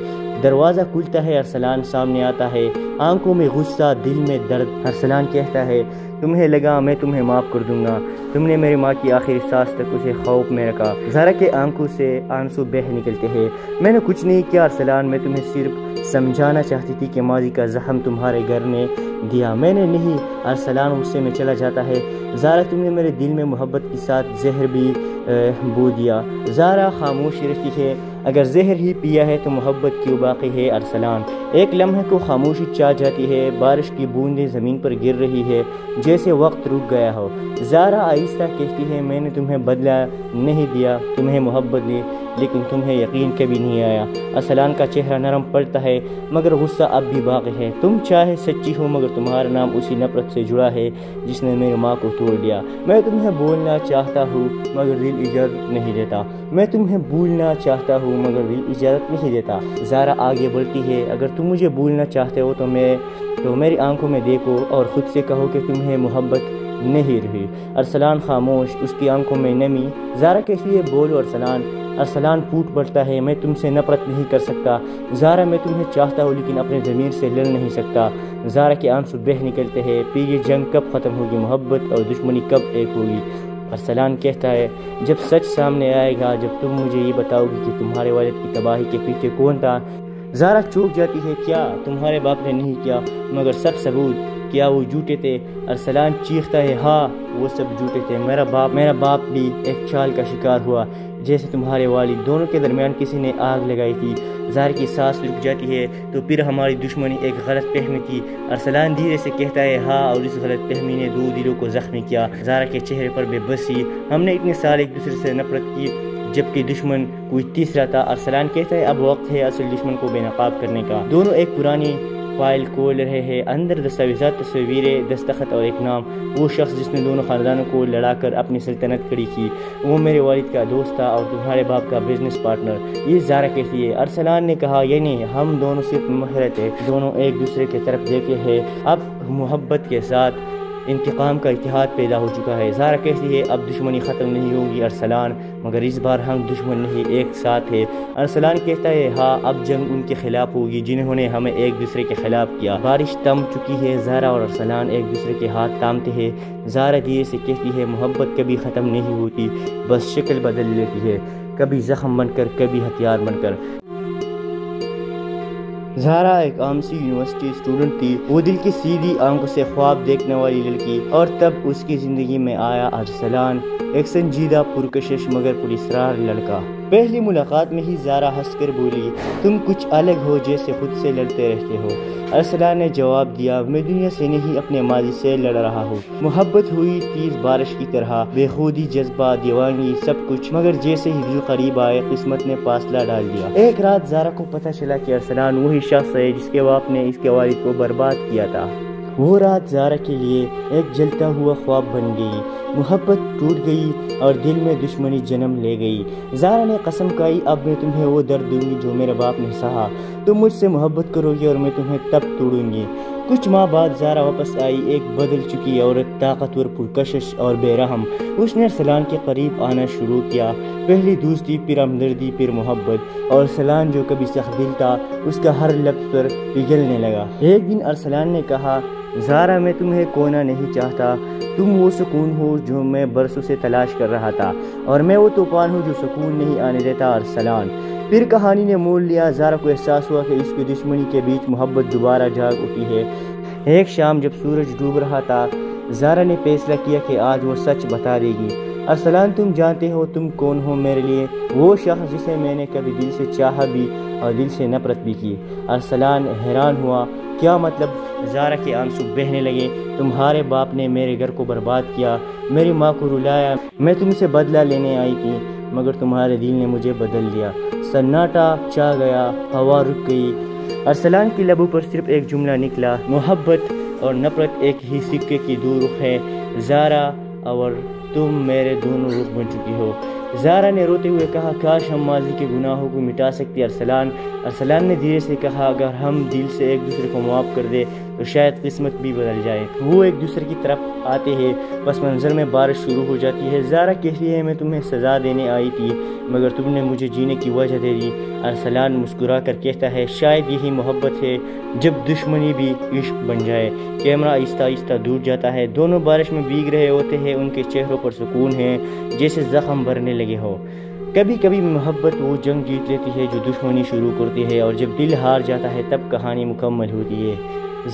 S4: دروازہ کھلتا ہے، ارسلان سامنے آتا ہے، آنکھوں میں غصہ، دل میں درد۔ ارسلان کہتا ہے تمہیں لگا میں تمہیں معاف کر دوں گا، تم نے میری ماں کی آخری سانس تک اسے خوف میں رکھا۔ زارا کے آنکھوں سے آنسو بہہ نکلتے ہیں۔ میں نے کچھ نہیں کیا ارسلان، میں تمہیں صرف سمجھانا چاہتی تھی کہ ماضی کا زخم تمہارے گھر نے دیا، میں نے نہیں۔ ارسلان غصے میں چلا جاتا ہے، زارا تم نے میرے دل میں محبت کے ساتھ زہر بھی بو دیا۔ زارا خاموش رہتی ہے، اگر زہر ہی پیا ہے تو محبت کیوں باقی ہے؟ ارسلان ایک لمحے کو خاموشی چھا جاتی ہے، بارش کی بوندیں زمین پر گر رہی ہے جیسے وقت رک گیا ہو۔ زارا آہستہ کہتی ہے میں نے تمہیں بدلہ نہیں دیا، تمہیں محبت دی، لیکن تمہیں یقین کبھی نہیں آیا۔ ارسلان کا چہرہ نرم پڑتا ہے مگر غصہ اب بھی باقی ہے۔ تم چاہے سچی ہو مگر تمہارا نام اسی نفرت سے جڑا ہے جس نے میری ماں کو توڑ دیا۔ میں تمہیں بولنا چاہتا ہوں مگر دل اجازت نہیں دیتا، میں تمہیں بھولنا چاہتا ہوں مگر دل اجازت نہیں دیتا۔ زارا آگے بڑھتی ہے، اگر تم مجھے بھولنا چاہتے ہو تو میری آنکھوں میں دیکھو اور خود سے کہو کہ تمہیں محبت نہیں رہی۔ ارسلان خاموش، اس کی آنکھوں میں نمی۔ زارا کہتی ہے بولو ارسلان۔ ارسلان پھوٹ پڑتا ہے، میں تم سے نفرت نہیں کر سکتا زارا، میں تمہیں چاہتا ہوں لیکن اپنے ضمیر سے لڑ نہیں سکتا۔ زارا کے آنسو بہہ نکلتے ہیں، پھر یہ جنگ کب ختم ہوگی، محبت اور دشمنی کب ایک ہوگی؟ ارسلان کہتا ہے جب سچ سامنے آئے گا، جب تم مجھے یہ بتاؤ گی کہ تمہارے والد کی تباہی کے پیچھے کون تھا، زارا چوک جاتی ہے، کیا تمہارے باپ نے نہیں کیا؟ مگر سب ثبوت، کیا وہ جھوٹے تھے؟ ارسلان چیختا ہے، ہاں وہ سب جھوٹے تھے، میرا باپ بھی ایک چال کا شکار ہوا جیسے تمہارے والد، دونوں کے درمیان کسی نے آگ لگائی تھی۔ زارا کی سانس رک جاتی ہے، تو پھر ہماری دشمنی ایک غلط فہمی تھی، ارسلان دھیرے سے کہتا ہے، ہاں اور اس غلط فہمی نے دو دلوں کو زخمی کیا۔ زارا کے چہرے پر بے بسی، ہم نے اتنے سال ایک دوسرے سے نفرت کی جبکہ دشمن کوئی تیسرا تھا۔ ارسلان کہتا ہے، اب وقت ہے اصل دشمن کو بے نقاب کرنے کا۔ دونوں ایک پرانی فائل کھول رہے ہیں، اندر دستاویزات، تصویریں، دستخط اور ایک نام۔ وہ شخص جس نے دونوں خاندانوں کو لڑا کر اپنی سلطنت کھڑی کی، وہ میرے والد کا دوست تھا اور تمہارے باپ کا بزنس پارٹنر۔ یہ زارا کہتی ہے۔ ارسلان نے کہا، یعنی ہم دونوں صرف محرت ہیں، دونوں ایک دوسرے کی طرف دیکھے ہیں، اب محبت کے ساتھ انتقام کا اتحاد پیدا ہو چکا ہے۔ زارا کہتی ہے، اب دشمنی ختم نہیں ہوگی ارسلان، مگر اس بار ہم دشمن نہیں، ایک ساتھ ہے۔ ارسلان کہتا ہے، ہاں اب جنگ ان کے خلاف ہوگی جنہوں نے ہمیں ایک دوسرے کے خلاف کیا۔ بارش تھم چکی ہے، زارا اور ارسلان ایک دوسرے کے ہاتھ تھامتے ہیں۔ زارا دھیرے سے کہتی ہے، محبت کبھی ختم نہیں ہوتی، بس شکل بدل لیتی ہے، کبھی زخم بن کر، کبھی ہتھیار بن کر۔ زارا ایک عام سی یونیورسٹی اسٹوڈنٹ تھی، وہ دل کی سیدھی آنکھوں سے خواب دیکھنے والی لڑکی، اور تب اس کی زندگی میں آیا ارسلان، ایک سنجیدہ، پرکشش مگر پراسرار لڑکا۔ پہلی ملاقات میں ہی زارا ہنس کر بولی، تم کچھ الگ ہو، جیسے خود سے لڑتے رہتے ہو۔ ارسلان نے جواب دیا، میں دنیا سے نہیں اپنے ماضی سے لڑ رہا ہوں۔ محبت ہوئی تیز بارش کی طرح، بے خودی، جذبہ، دیوانگی، سب کچھ، مگر جیسے ہی دل قریب آئے قسمت نے فاصلہ ڈال دیا۔ ایک رات زارا کو پتہ چلا کہ ارسلان وہی شخص ہے جس کے باپ نے اس کے والد کو برباد کیا تھا۔ وہ رات زارا کے لیے ایک جلتا ہوا خواب بن گئی، محبت ٹوٹ گئی اور دل میں دشمنی جنم لے گئی۔ زارا نے قسم کھائی، اب میں تمہیں وہ درد دوں گی جو میرے باپ نے سہا، تم مجھ سے محبت کرو گی اور میں تمہیں تب توڑوں گی۔ کچھ ماہ بعد زارا واپس آئی، ایک بدل چکی عورت، طاقتور، پرکشش اور بے رحم۔ اس نے ارسلان کے قریب آنا شروع کیا، پہلی دوستی، پھر ہمدردی، پھر محبت، اور ارسلان جو کبھی سخت دل تھا اس کا ہر لفظ پر پگھلنے لگا۔ ایک دن ارسلان نے کہا، زارا میں تمہیں کھونا نہیں چاہتا، تم وہ سکون ہو جو میں برسوں سے تلاش کر رہا تھا، اور میں وہ طوفان ہوں جو سکون نہیں آنے دیتا ارسلان۔ پھر کہانی نے موڑ لیا، زارا کو احساس ہوا کہ اس کی دشمنی کے بیچ محبت دوبارہ جاگ اٹھی ہے۔ ایک شام جب سورج ڈوب رہا تھا، زارا نے فیصلہ کیا کہ آج وہ سچ بتا دے گی۔ ارسلان، تم جانتے ہو تم کون ہو میرے لیے، وہ شخص جسے میں نے کبھی دل سے چاہا بھی اور دل سے نفرت بھی کی۔ ارسلان حیران ہوا، کیا مطلب؟ زارا کے آنسو بہنے لگے، تمہارے باپ نے میرے گھر کو برباد کیا، میری ماں کو رلایا، میں تم سے بدلہ لینے آئی تھی، مگر تمہارے دل نے مجھے بدل دیا۔ سناٹا چھا گیا، ہوا رک گئی۔ ارسلان کی لبوں پر صرف ایک جملہ نکلا، محبت اور نفرت ایک ہی سکے کی دو رخ ہے، زارا اور تم میرے دونوں رخ بن چکی ہو۔ زارا نے روتے ہوئے کہا، کاش ہم ماضی کے گناہوں کو مٹا سکتے ارسلان نے دھیرے سے کہا، اگر ہم دل سے ایک دوسرے کو معاف کر دے تو شاید قسمت بھی بدل جائے۔ وہ ایک دوسرے کی طرف آتے ہیں، پس منظر میں بارش شروع ہو جاتی ہے۔ زارا کہتی ہے، میں تمہیں سزا دینے آئی تھی مگر تم نے مجھے جینے کی وجہ دے دی۔ ارسلان مسکرا کر کہتا ہے، شاید یہی محبت ہے، جب دشمنی بھی عشق بن جائے۔ کیمرہ آہستہ آہستہ دور جاتا ہے، دونوں بارش میں بھیگ رہے ہوتے ہیں، ان کے چہروں پر سکون ہے جیسے زخم بھرنے لگے ہو۔ کبھی کبھی محبت وہ جنگ جیت لیتی ہے جو دشمنی شروع کرتی ہے، اور جب دل ہار جاتا ہے تب کہانی مکمل ہوتی ہے۔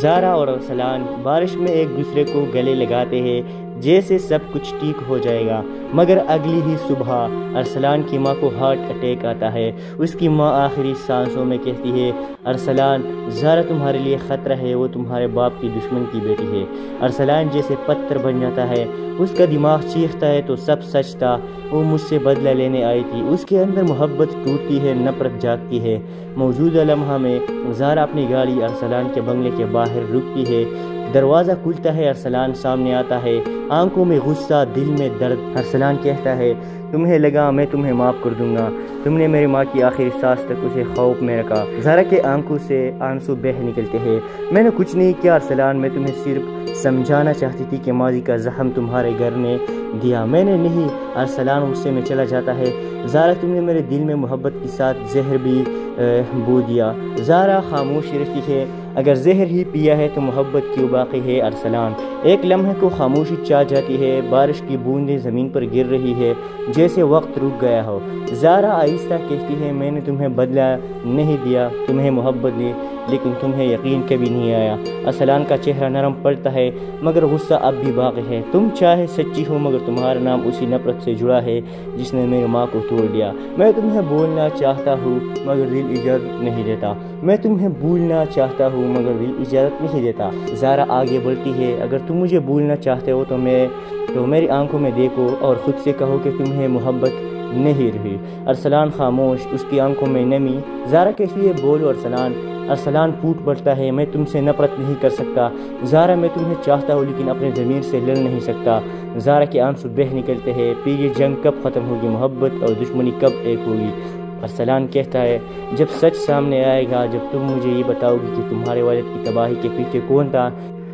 S4: زارا اور ارسلان بارش میں ایک دوسرے کو گلے لگاتے ہیں جیسے سب کچھ ٹھیک ہو جائے گا، مگر اگلی ہی صبح ارسلان کی ماں کو ہارٹ اٹیک آتا ہے۔ اس کی ماں آخری سانسوں میں کہتی ہے، ارسلان، زارا تمہارے لیے خطرہ ہے، وہ تمہارے باپ کی دشمن کی بیٹی ہے۔ ارسلان جیسے پتھر بن جاتا ہے، اس کا دماغ چیختا ہے تو سب سچ تھا، وہ مجھ سے بدلہ لینے آئی تھی۔ اس کے اندر محبت ٹوٹتی ہے، نفرت جاگتی ہے۔ موجودہ لمحہ میں زارا اپنی گاڑی ارسلان کے بنگلے کے باہر رکتی ہے، دروازہ کھلتا ہے، ارسلان سامنے آتا ہے، آنکھوں میں غصہ، دل میں درد۔ ارسلان کہتا ہے، تمہیں لگا میں تمہیں معاف کر دوں گا، تم نے میری ماں کی آخری سانس تک اسے خوف میں رکھا۔ زارا کے آنکھوں سے آنسو بہہ نکلتے ہیں، میں نے کچھ نہیں کیا ارسلان، میں تمہیں صرف سمجھانا چاہتی تھی کہ ماضی کا زخم تمہارے گھر نے دیا، میں نے نہیں۔ ارسلان غصے میں چلا جاتا ہے، زارا تم نے میرے دل میں محبت کے ساتھ زہر بھی بو دیا۔ زارا خاموش رہتی ہے، اگر زہر ہی پیا ہے تو محبت کیوں باقی ہے ارسلان۔ ایک لمحے کو خاموشی چھا جاتی ہے، بارش کی بوندیں زمین پر گر رہی ہے جیسے وقت رک گیا ہو۔ زارا آہستہ کہتی ہے میں نے تمہیں بدلہ نہیں دیا، تمہیں محبت دی، لیکن تمہیں یقین کبھی نہیں آیا۔ ارسلان کا چہرہ نرم پڑتا ہے مگر غصہ اب بھی باقی ہے۔ تم چاہے سچی ہو مگر تمہارا نام اسی نفرت سے جڑا ہے جس نے میری ماں کو توڑ دیا۔ میں تمہیں بولنا چاہتا ہوں مگر دل اجازت نہیں دیتا، میں تمہیں بھولنا چاہتا ہوں مگر دل اجازت نہیں دیتا۔ زارا آگے بڑھتی ہے اگر تم مجھے بھولنا چاہتے ہو تو میری آنکھوں میں دیکھو اور خود سے کہو کہ تمہیں محبت نہیں رہی۔ ارسلان خاموش، اس کی آنکھوں میں نمی۔ زارا کہتی ہے بولو ارسلان۔ ارسلان پھوٹ پڑتا ہے میں تم سے نفرت نہیں کر سکتا زارا، میں تمہیں چاہتا ہوں لیکن اپنے ضمیر سے لڑ نہیں سکتا۔ زارا کے آنسو بہہ نکلتے ہیں، پھر یہ جنگ کب ختم ہوگی، محبت اور دشمنی کب ایک ہوگی؟ ارسلان کہتا ہے جب سچ سامنے آئے گا، جب تم مجھے یہ بتاؤ گی کہ تمہارے والد کی تباہی کے پیچھے کون تھا۔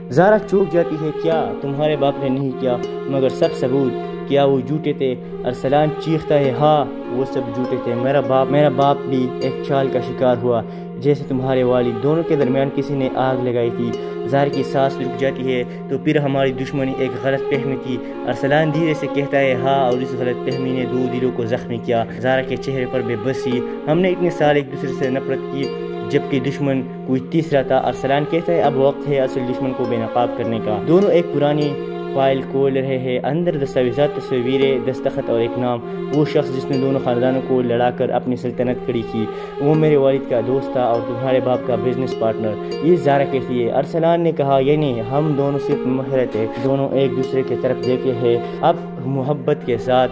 S4: زارا چوک جاتی ہے، کیا تمہارے باپ نے نہیں کیا؟ مگر سب ثبوت، کیا وہ جھوٹے تھے؟ ارسلان چیختا ہے ہاں وہ سب جھوٹے تھے، میرا باپ بھی ایک چال کا شکار ہوا جیسے تمہارے والد، دونوں کے درمیان کسی نے آگ لگائی تھی۔ زارا کی سانس رک جاتی ہے، تو پھر ہماری دشمنی ایک غلط فہمی تھی۔ ارسلان دھیرے سے کہتا ہے ہاں، اور اس غلط فہمی نے دو دلوں کو زخمی کیا۔ زارا کے چہرے پر بے بسی، ہم نے اتنے سال ایک دوسرے سے نفرت کی جبکہ دشمن کوئی تیسرا تھا۔ ارسلان کہتا ہے اب وقت ہے اصل دشمن کو بے نقاب کرنے کا۔ دونوں ایک پرانی فائل کھول رہے ہیں، اندر دستاویزات، تصویریں، دستخط اور ایک نام، وہ شخص جس نے دونوں خاندانوں کو لڑا کر اپنی سلطنت کھڑی کی، وہ میرے والد کا دوست تھا اور تمہارے باپ کا بزنس پارٹنر۔ یہ زارا کہتی ہے۔ ارسلان نے کہا یعنی ہم دونوں صرف مہر تھے، دونوں ایک دوسرے کی طرف دیکھے ہیں، اب محبت کے ساتھ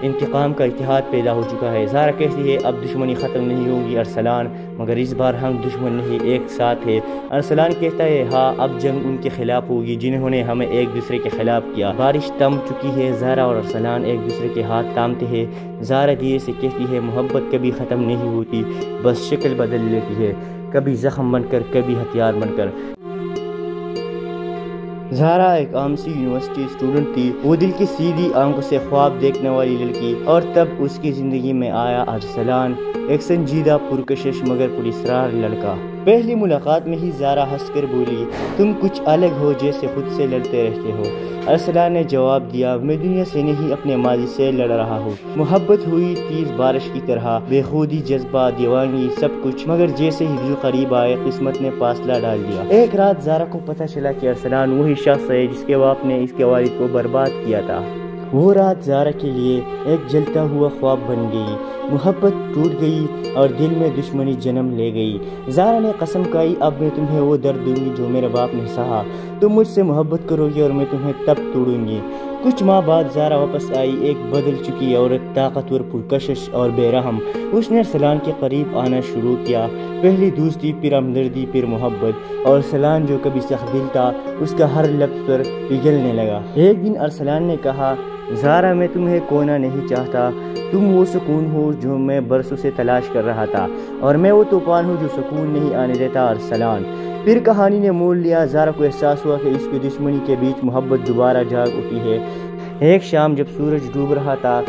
S4: انتقام کا اتحاد پیدا ہو چکا ہے۔ زارا کہتی ہے اب دشمنی ختم نہیں ہوگی ارسلان، مگر اس بار ہم دشمن نہیں ایک ساتھ ہیں۔ ارسلان کہتا ہے ہاں، اب جنگ ان کے خلاف ہوگی جنہوں نے ہمیں ایک دوسرے کے خلاف کیا۔ بارش تھم چکی ہے، زارا اور ارسلان ایک دوسرے کے ہاتھ تھامتے ہیں۔ زارا دھیرے سے کہتی ہے محبت کبھی ختم نہیں ہوتی، بس شکل بدل لیتی ہے، کبھی زخم بن کر، کبھی ہتھیار بن کر۔ زارا ایک عام سی یونیورسٹی اسٹوڈنٹ تھی، وہ دل کی سیدھی آنکھوں سے خواب دیکھنے والی لڑکی، اور تب اس کی زندگی میں آیا ارسلان، ایک سنجیدہ پرکشش مگر پراسرار لڑکا۔ پہلی ملاقات میں ہی زارا ہنس کر بولی تم کچھ الگ ہو، جیسے خود سے لڑتے رہتے ہو۔ ارسلان نے جواب دیا میں دنیا سے نہیں اپنے ماضی سے لڑ رہا ہوں۔ محبت ہوئی تیز بارش کی طرح، بے خودی، جذبہ، دیوانگی، سب کچھ، مگر جیسے ہی دل قریب آئے قسمت نے فاصلہ ڈال دیا۔ ایک رات زارا کو پتہ چلا کہ ارسلان وہی شخص ہے جس کے باپ نے اس کے والد کو برباد کیا تھا۔ وہ رات زارا کے لیے ایک جلتا ہوا خواب بن گئی، محبت ٹوٹ گئی اور دل میں دشمنی جنم لے گئی۔ زارا نے قسم کھائی اب میں تمہیں وہ درد دوں گی جو میرے باپ نے سہا، تم مجھ سے محبت کرو گی اور میں تمہیں تب توڑوں گی۔ کچھ ماہ بعد زارا واپس آئی، ایک بدل چکی عورت، طاقتور، پرکشش اور بے رحم۔ اس نے ارسلان کے قریب آنا شروع کیا، پہلی دوستی، پھر ہمدردی، پھر محبت، اور ارسلان جو کبھی سخت دل تھا اس کا ہر لفظ پر پگھلنے لگا۔ ایک دن ارسلان نے کہا زارا میں تمہیں کھونا نہیں چاہتا، تم وہ سکون ہو جو میں برسوں سے تلاش کر رہا تھا، اور میں وہ طوفان ہوں جو سکون نہیں آنے دیتا ارسلان۔ پھر کہانی نے موڑ لیا، زارا کو احساس ہوا کہ اس کی دشمنی کے بیچ محبت دوبارہ جاگ اٹھی ہے۔ ایک شام جب سورج ڈوب رہا تھا،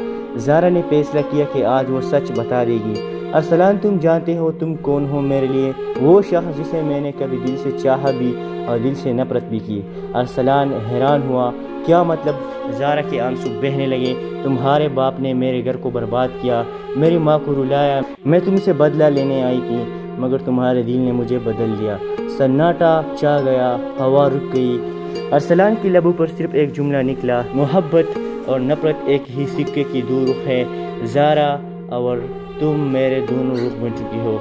S4: زارا نے فیصلہ کیا کہ آج وہ سچ بتا دے گی۔ ارسلان تم جانتے ہو تم کون ہو میرے لیے، وہ شخص جسے میں نے کبھی دل سے چاہا بھی اور دل سے نفرت بھی کی۔ ارسلان حیران ہوا، کیا مطلب؟ زارا کے آنسو بہنے لگے۔ تمہارے باپ نے میرے گھر کو برباد کیا، میری ماں کو رلایا، میں تم سے بدلہ لینے آئی تھی، مگر تمہارے دل نے مجھے بدل دیا۔ سناٹا چھا گیا، ہوا رک گئی۔ ارسلان کی لبوں پر صرف ایک جملہ نکلا، محبت اور نفرت ایک ہی سکے کی دو رخ ہے، زارا اور تم میرے دونوں رخ بن چکی ہو۔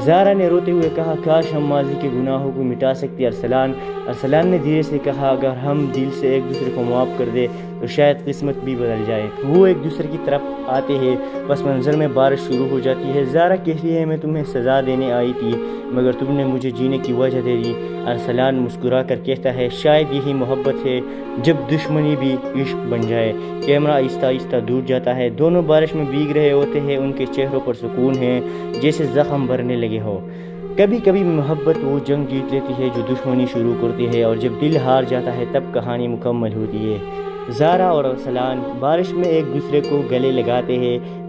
S4: زارا نے روتے ہوئے کہا کاش ہم ماضی کے گناہوں کو مٹا سکتے ارسلان نے دھیرے سے کہا اگر ہم دل سے ایک دوسرے کو معاف کر دے تو شاید قسمت بھی بدل جائے۔ وہ ایک دوسرے کی طرف آتے ہیں، پس منظر میں بارش شروع ہو جاتی ہے۔ زارا کہتی ہے میں تمہیں سزا دینے آئی تھی مگر تم نے مجھے جینے کی وجہ دے دی۔ ارسلان مسکرا کر کہتا ہے شاید یہی محبت ہے، جب دشمنی بھی عشق بن جائے۔ کیمرہ آہستہ آہستہ دور جاتا ہے، دونوں بارش میں بھیگ رہے ہوتے ہیں، ان کے چہروں پر سکون ہے جیسے زخم بھرنے لگے ہو۔ کبھی کبھی محبت وہ جنگ جیت لیتی ہے جو دشمنی شروع کرتی ہے، اور جب دل ہار جاتا ہے تب کہانی مکمل ہوتی ہے۔ زارا اور ارسلان بارش میں ایک دوسرے کو گلے لگاتے ہیں،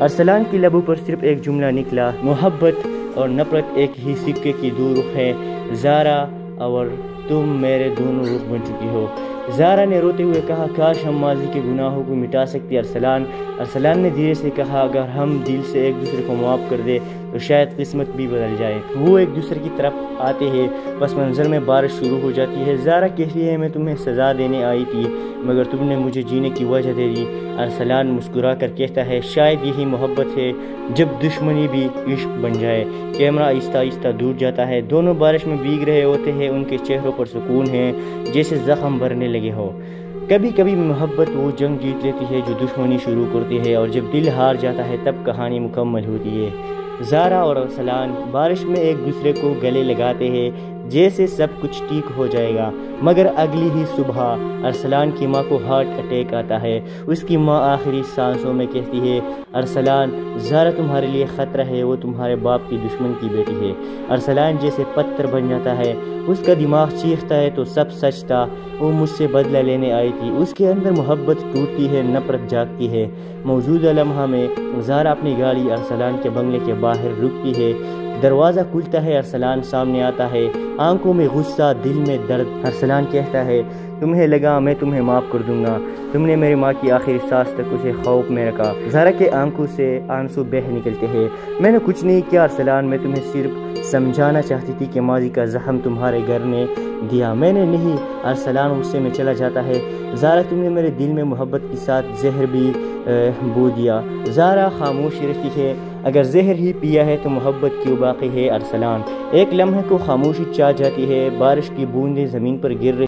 S4: ارسلان کی لبوں پر صرف ایک جملہ نکلا، محبت اور نفرت ایک ہی سکے کی دو رخ ہے، زارا اور تم میرے دونوں رخ بن چکی ہو۔ زارا نے روتے ہوئے کہا، کاش ہم ماضی کے گناہوں کو مٹا سکتے ارسلان نے دھیرے سے کہا، اگر ہم دل سے ایک دوسرے کو معاف کر دے تو شاید قسمت بھی بدل جائے۔ وہ ایک دوسرے کی طرف آتے ہیں، پس منظر میں بارش شروع ہو جاتی ہے۔ زارا کہتی ہے، میں تمہیں سزا دینے آئی تھی مگر تم نے مجھے جینے کی وجہ دے دی۔ ارسلان مسکرا کر کہتا ہے، شاید یہی محبت ہے، جب دشمنی بھی عشق بن جائے۔ کیمرہ آہستہ آہستہ دور جاتا ہے، دونوں بارش میں بھیگ رہے ہوتے ہیں، ان کے چہروں پر سکون ہے جیسے زخم بھرنے لگے ہو۔ کبھی کبھی محبت وہ جنگ جیت لیتی ہے جو دشمنی شروع کرتی ہے، اور جب دل ہار جاتا ہے تب کہانی مکمل ہوتی ہے۔ زارا اور ارسلان بارش میں ایک دوسرے کو گلے لگاتے ہیں جیسے سب کچھ ٹھیک ہو جائے گا، مگر اگلی ہی صبح ارسلان کی ماں کو ہارٹ اٹیک آتا ہے۔ اس کی ماں آخری سانسوں میں کہتی ہے، ارسلان، زارا تمہارے لیے خطرہ ہے، وہ تمہارے باپ کی دشمن کی بیٹی ہے۔ ارسلان جیسے پتھر بن جاتا ہے، اس کا دماغ چیختا ہے تو سب سچ تھا، وہ مجھ سے بدلہ لینے آئی تھی۔ اس کے اندر محبت ٹوٹتی ہے، نفرت جاگتی ہے۔ موجودہ لمحہ میں زارا اپنی گاڑی ارسلان کے بنگلے کے باہر رکتی ہے، دروازہ کھلتا ہے، ارسلان سامنے آتا ہے، آنکھوں میں غصہ، دل میں درد۔ ارسلان کہتا ہے، تمہیں لگا میں تمہیں معاف کر دوں گا، تم نے میری ماں کی آخری سانس تک اسے خوف میں رکھا۔ زارا کے آنکھوں سے آنسو بہہ نکلتے ہیں، میں نے کچھ نہیں کیا ارسلان، میں تمہیں صرف سمجھانا چاہتی تھی کہ ماضی کا زخم تمہارے گھر نے دیا، میں نے نہیں۔ ارسلان غصے میں چلا جاتا ہے، زارا تم نے میرے دل میں محبت کے ساتھ زہر بھی بو دیا۔ زارا خاموش رہتی ہے، اگر زہر ہی پیا ہے تو محبت کیوں باقی ہے؟ ارسلان ایک لمحے کو خاموشی چھا جاتی ہے، بارش کی بوندیں زمین پر گر رہی